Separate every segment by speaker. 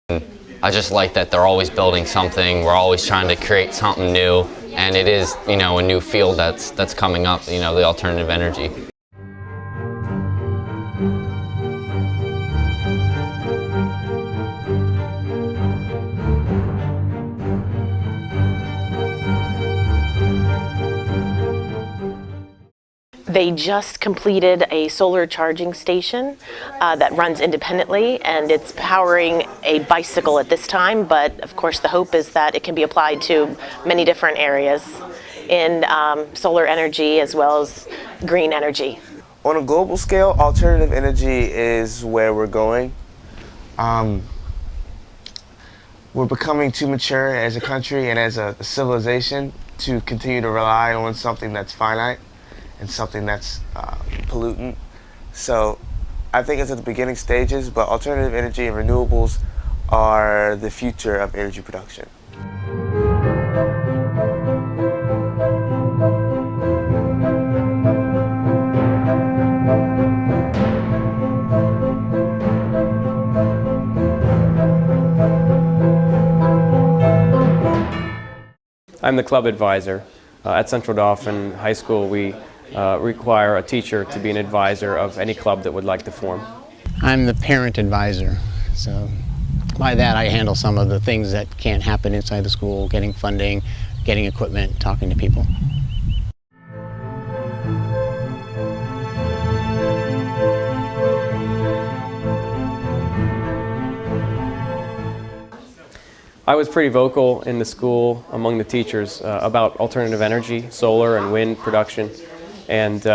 Speaker 1: I just like that they're always building something. We're always trying to create something new, and it is, a new field that's coming up. The alternative energy.
Speaker 2: They just completed a solar charging station that runs independently, and it's powering a bicycle at this time, but of course the hope is that it can be applied to many different areas in solar energy as well as green energy.
Speaker 3: On a global scale, alternative energy is where we're going. We're becoming too mature as a country and as a civilization to continue to rely on something that's finite and something that's pollutant. So I think it's at the beginning stages, but alternative energy and renewables are the future of energy production.
Speaker 4: I'm the club advisor. At Central Dauphin High School, we require a teacher to be an advisor of any club that would like to form.
Speaker 5: I'm the parent advisor, so by that I handle some of the things that can't happen inside the school, getting funding, getting equipment, talking to people.
Speaker 4: I was pretty vocal in the school among the teachers about alternative energy, solar and wind production, and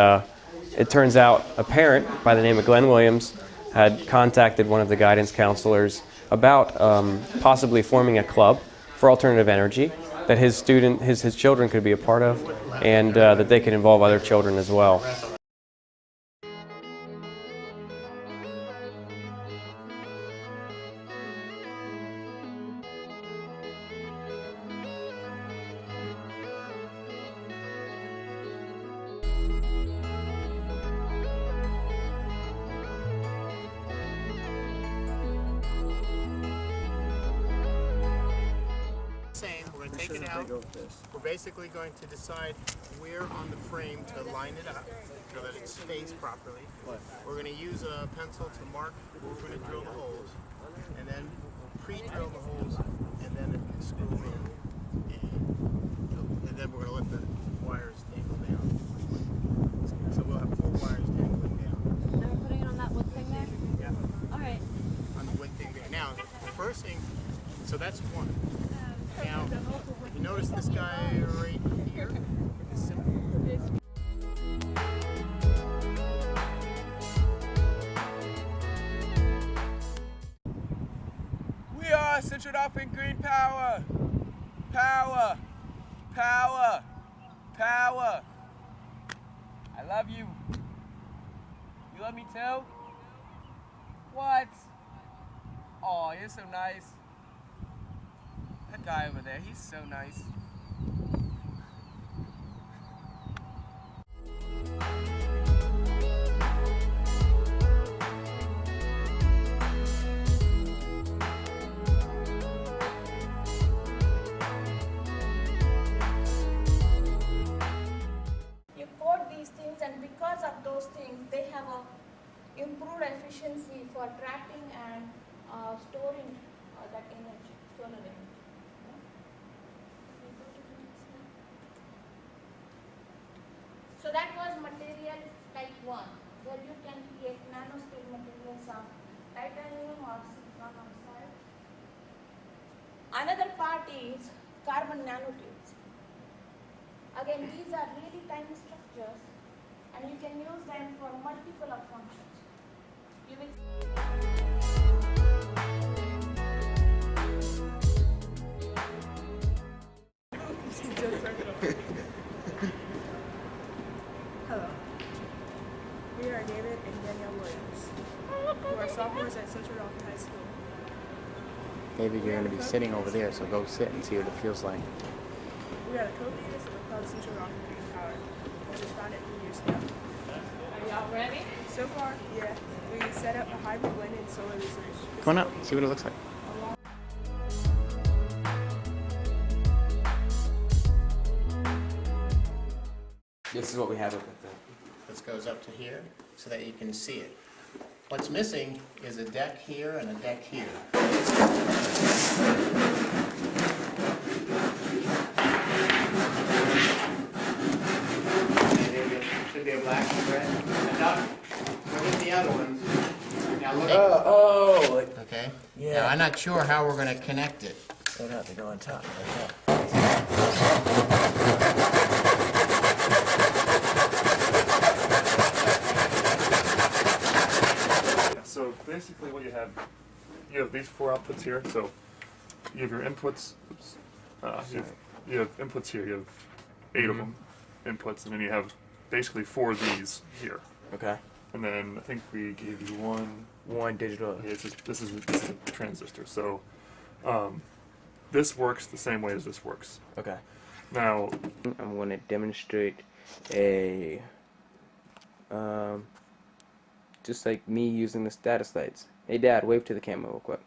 Speaker 4: it turns out a parent by the name of Glenn Williams had contacted one of the guidance counselors about possibly forming a club for alternative energy that his children could be a part of, and that they could involve other children as well.
Speaker 6: We're going to take it out. We're basically going to decide where on the frame to line it up so that it's spaced properly. We're going to use a pencil to mark where we're going to drill the holes, and then pre-drill the holes, and then screw them in. And then we're going to let the wires dangle down. So we'll have 4 wires dangling down.
Speaker 7: And we're putting it on that wood thing there?
Speaker 6: Yeah.
Speaker 7: All right.
Speaker 6: On the wood thing there. Now, the first thing, so that's one. Now, you notice this guy right here is simple.
Speaker 3: We are Central Dauphin Green Power! Power! Power! Power! I love you. You love me too? What? Oh, you're so nice. That guy over there, he's so nice.
Speaker 8: You code these things, and because of those things, they have a improved efficiency for tracking and storing that energy, solar energy. So that was material type 1, where you can create nanoscale materials of titanium or silicon oxide. Another part is carbon nanotubes. Again, these are really tiny structures, and you can use them for multiple of functions. You will
Speaker 9: Hello. We are David and Danielle Williams, who are sophomores at Central Dauphin High School.
Speaker 5: David, you're going to be sitting over there, so go sit and see what it feels like.
Speaker 9: We are the co-leaders of the club Central Dauphin Green Power, which was founded 3 years ago.
Speaker 7: Are y'all ready?
Speaker 9: So far, yeah, we set up a hybrid wind and solar research.
Speaker 5: Come on up, see what it looks like.
Speaker 4: this is what we have up there.
Speaker 6: This goes up to here so that you can see it. What's missing is a deck here and a deck here. Should be a black and red. And now, look at the other ones. Now look. Okay.
Speaker 10: Yeah.
Speaker 6: Now I'm not sure how we're going to connect it.
Speaker 10: They'd have to go on top.
Speaker 11: So basically what you have these 4 outputs here. So you have your inputs, oops, you have inputs here, you have 8 of them inputs, and then you have basically 4 of these here.
Speaker 4: Okay.
Speaker 11: And then I think we gave you
Speaker 4: one digital.
Speaker 11: Yeah, this is a transistor. So this works the same way as this works.
Speaker 4: Okay.
Speaker 11: Now
Speaker 4: I'm going to demonstrate a just like me using the status lights. Hey Dad, wave to the camera real quick.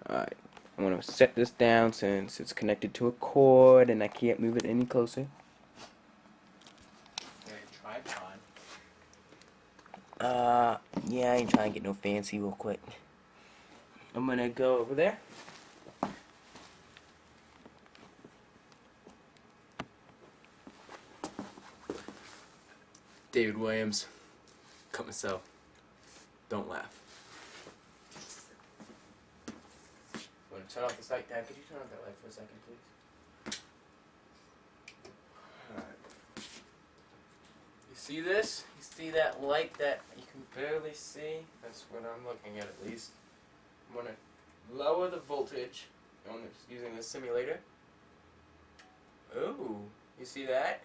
Speaker 4: Alright, I'm going to set this down since it's connected to a cord and I can't move it any closer.
Speaker 10: Yeah, I ain't trying to get no fancy real quick.
Speaker 4: I'm going to go over there. David Williams, cut myself. Don't laugh. I'm going to turn off this light, Dad. Could you turn off that light for a second, please? Alright. You see this? You see that light that you can barely see? That's what I'm looking at least. I'm going to lower the voltage on this, using the simulator. Ooh, you see that?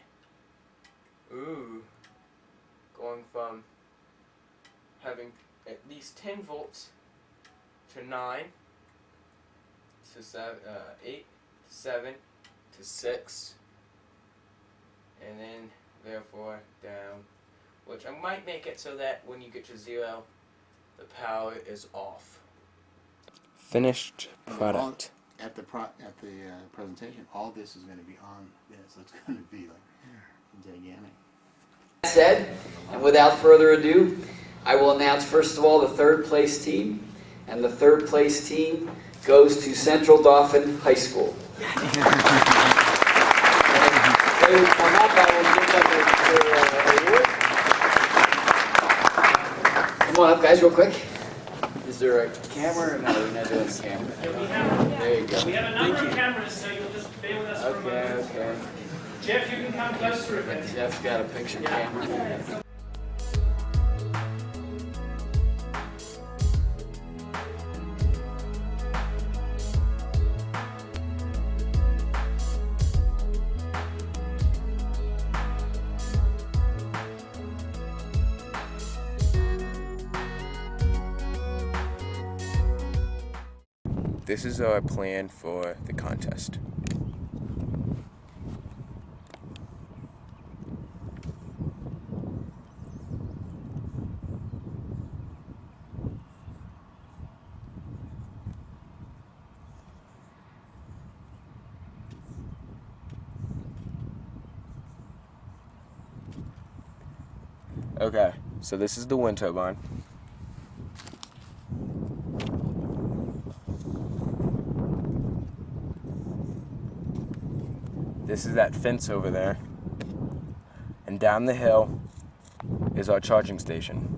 Speaker 4: Ooh. Going from having at least 10 volts to 9 to 7, 8 to 7 to 6, and then therefore down, which I might make it so that when you get to 0, the power is off. Finished product.
Speaker 12: At the presentation, all this is going to be on this. It's going to be like gigantic.
Speaker 13: Said, and without further ado, I will announce first of all the third place team, and the third place team goes to Central Dauphin High School. And they will come up, I will give them their award. Come on up, guys, real quick. Is there a camera or no? We're not doing a camera. There you go.
Speaker 14: We have a number of cameras, so you'll just bear with us for a moment.
Speaker 13: Okay.
Speaker 14: Jeff, you can come closer a bit.
Speaker 13: Jeff's got a picture camera.
Speaker 4: This is our plan for the contest. Okay, so this is the wind turbine. This is that fence over there. And down the hill is our charging station.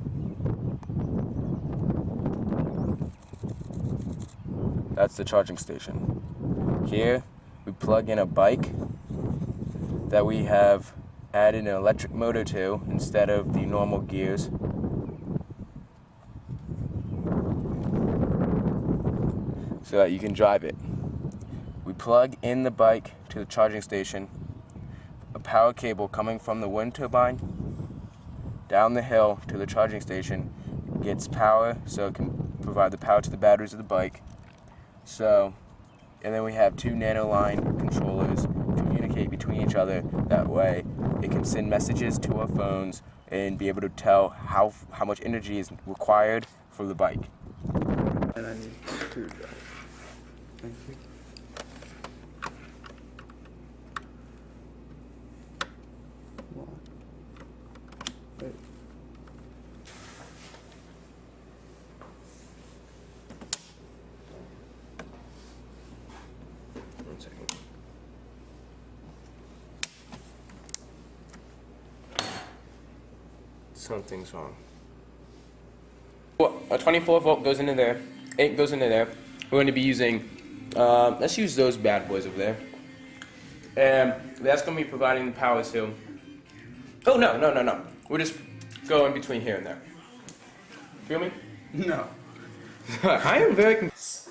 Speaker 4: That's the charging station. Here we plug in a bike that we have added an electric motor to instead of the normal gears. So that you can drive it. We plug in the bike to the charging station, a power cable coming from the wind turbine down the hill to the charging station gets power so it can provide the power to the batteries of the bike. So, and then we have 2 nanoline controllers communicate between each other. That way it can send messages to our phones and be able to tell how much energy is required for the bike. And I need a screwdriver. Thank you. One.
Speaker 15: One second. Something's wrong. Well, a 24 volt goes into there. 8 goes into there. We're going to be using, let's use those bad boys over there. And that's going to be providing the power to, oh no. We'll just go in between here and there. Feel me? No. I am very confused.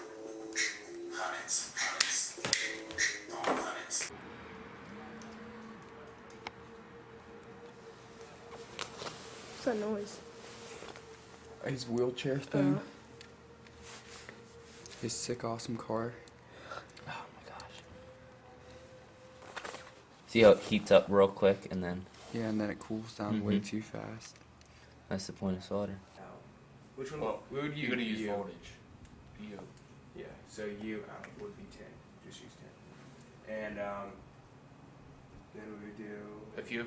Speaker 9: What's that noise?
Speaker 16: His wheelchair thing. His sick, awesome car.
Speaker 10: Oh my gosh. See how it heats up real quick and then.
Speaker 16: Yeah, and then it cools down way too fast.
Speaker 10: That's the point of solder.
Speaker 15: Which one?
Speaker 4: Well,
Speaker 15: we would use.
Speaker 4: you're gonna use
Speaker 15: U.
Speaker 4: voltage.
Speaker 15: U.
Speaker 4: Yeah, so U out would be 10. Just use 10. And then we would do.
Speaker 17: If you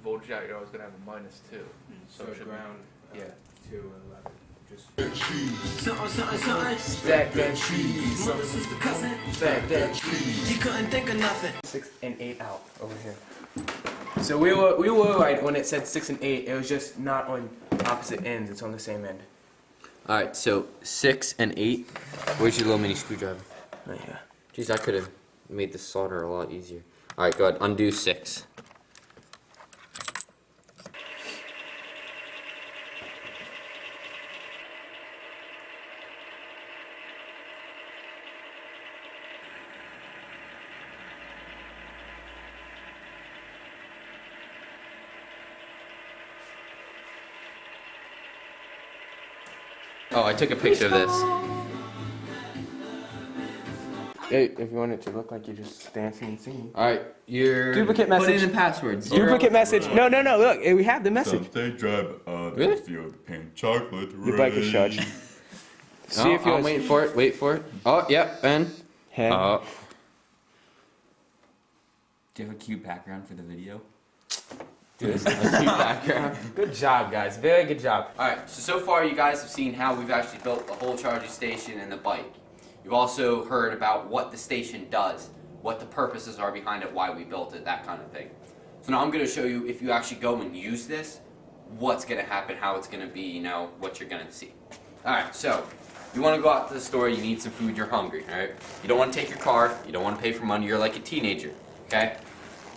Speaker 17: voltage out, you're always gonna have a -2.
Speaker 4: So
Speaker 17: it should be-
Speaker 4: ground.
Speaker 17: Yeah.
Speaker 4: 2 and 11. Just.
Speaker 18: Stack that cheese. Stack that cheese. You couldn't think of nothing.
Speaker 15: 6 and 8 out over here. So we were right when it said 6 and 8. It was just not on opposite ends. It's on the same end.
Speaker 10: All right, so 6 and 8. Where's your little mini screwdriver?
Speaker 15: Right here.
Speaker 10: Jeez, I could have made the solder a lot easier. All right, go ahead. Undo 6. Oh, I took a picture of this.
Speaker 15: Hey, if you want it to look like you're just dancing and singing.
Speaker 10: All right, your
Speaker 15: duplicate message.
Speaker 10: Put in the passwords.
Speaker 15: Duplicate message. No. Look, we have the message.
Speaker 19: They drive
Speaker 10: Really?
Speaker 19: the field paint chocolate.
Speaker 15: Your bike is charged. See if
Speaker 10: I'm waiting for it. Wait for it. Oh, yep, and.
Speaker 15: Head.
Speaker 10: Oh. Do you have a cute background for the video?
Speaker 15: Dude, this is a cute background. Good job, guys. Very good job.
Speaker 1: Alright, so far you guys have seen how we've actually built the whole charging station and the bike. You've also heard about what the station does, what the purposes are behind it, why we built it, that kind of thing. So now I'm going to show you, if you actually go and use this, what's going to happen, how it's going to be, you know, what you're going to see. Alright, so you want to go out to the store, you need some food, you're hungry, alright? You don't want to take your car, you don't want to pay for money, you're like a teenager, okay?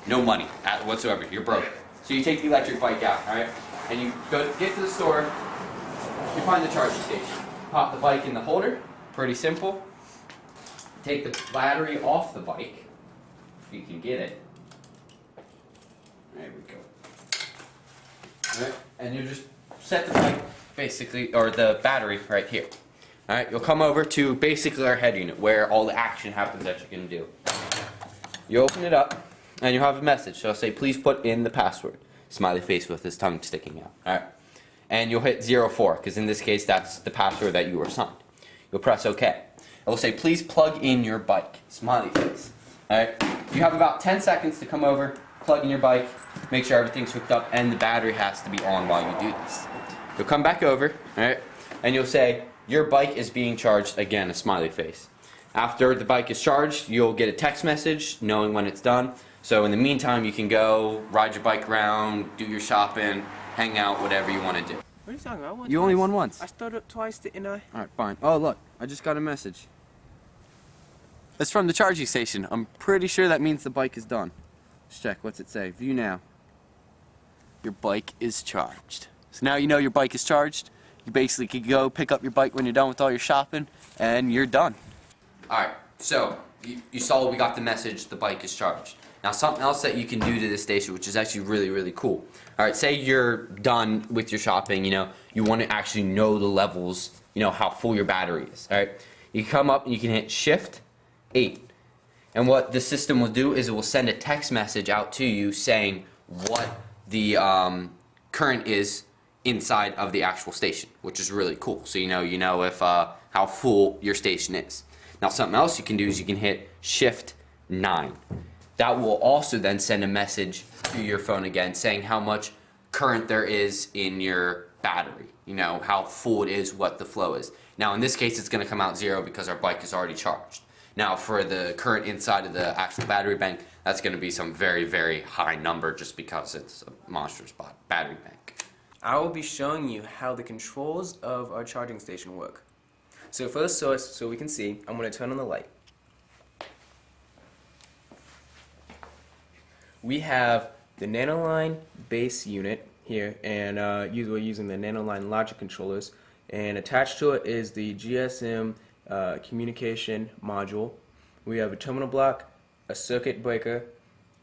Speaker 1: No money whatsoever, you're broke. So you take the electric bike out, alright? And you get to the store, you find the charging station. Pop the bike in the holder, pretty simple. Take the battery off the bike, if you can get it. There we go. Alright, and you just set the bike basically, or the battery right here. Alright, you'll come over to basically our head unit, where all the action happens that you're going to do. You open it up, and you'll have a message. So I'll say, please put in the password. Smiley face with his tongue sticking out. Alright. And you'll hit 04, because in this case, that's the password that you were assigned. You'll press OK. It will say, please plug in your bike. Smiley face. Alright. You have about 10 seconds to come over, plug in your bike, make sure everything's hooked up, and the battery has to be on while you do this. You'll come back over, alright, and you'll say, your bike is being charged, again, a smiley face. After the bike is charged, you'll get a text message knowing when it's done. So in the meantime, you can go ride your bike around, do your shopping, hang out, whatever you want to do.
Speaker 15: What are you talking about?
Speaker 10: You only won once.
Speaker 15: I stood up twice, didn't I?
Speaker 10: Alright, fine. Oh, look, I just got a message. It's from the charging station. I'm pretty sure that means the bike is done. Let's check. What's it say? View now. Your bike is charged. So now you know your bike is charged. You basically can go pick up your bike when you're done with all your shopping, and you're done. Alright, so you saw we got the message, the bike is charged. Now something else that you can do to this station, which is actually really, really cool. Alright, say you're done with your shopping, you know, you want to actually know the levels, you know, how full your battery is. Alright, you come up and you can hit Shift 8. And what the system will do is it will send a text message out to you saying what the current is inside of the actual station, which is really cool. So you know if how full your station is. Now something else you can do is you can hit Shift 9. That will also then send a message to your phone again saying how much
Speaker 1: current there is in your battery, you know, how full it is, what the flow is. Now in this case it's going to come out 0 because our bike is already charged. Now for the current inside of the actual battery bank, that's going to be some very, very high number just because it's a monstrous battery bank.
Speaker 15: I will be showing you how the controls of our charging station work. So for the source, so we can see, I'm going to turn on the light. We have the Nanoline base unit here, and we're using the Nanoline logic controllers, and attached to it is the GSM communication module. We have a terminal block, a circuit breaker,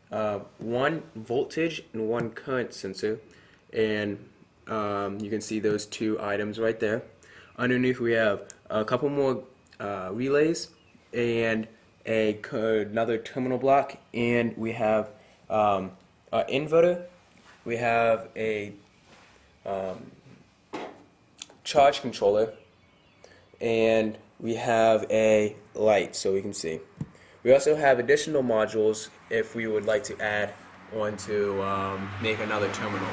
Speaker 15: one voltage and one current sensor, and you can see those two items right there. Underneath we have a couple more relays and another terminal block, and we have an inverter. We have a charge controller, and we have a light so we can see. We also have additional modules if we would like to add on to make another terminal.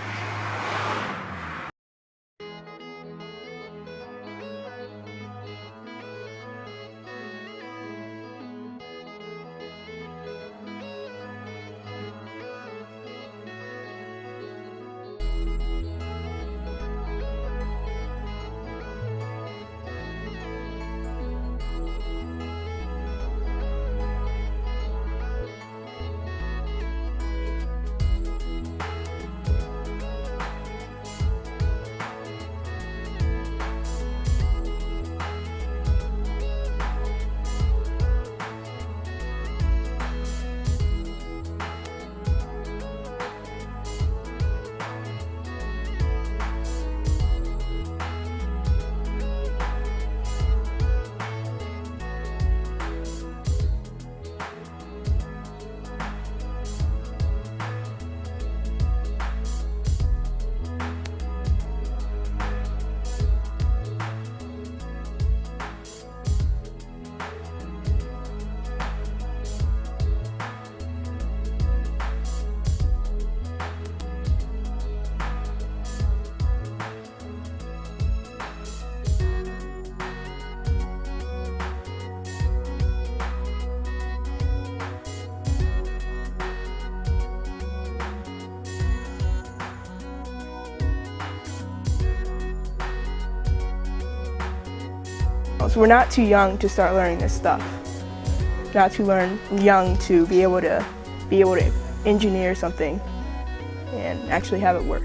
Speaker 9: So we're not too young to start learning this stuff. Not too young to be able to engineer something and actually have it work.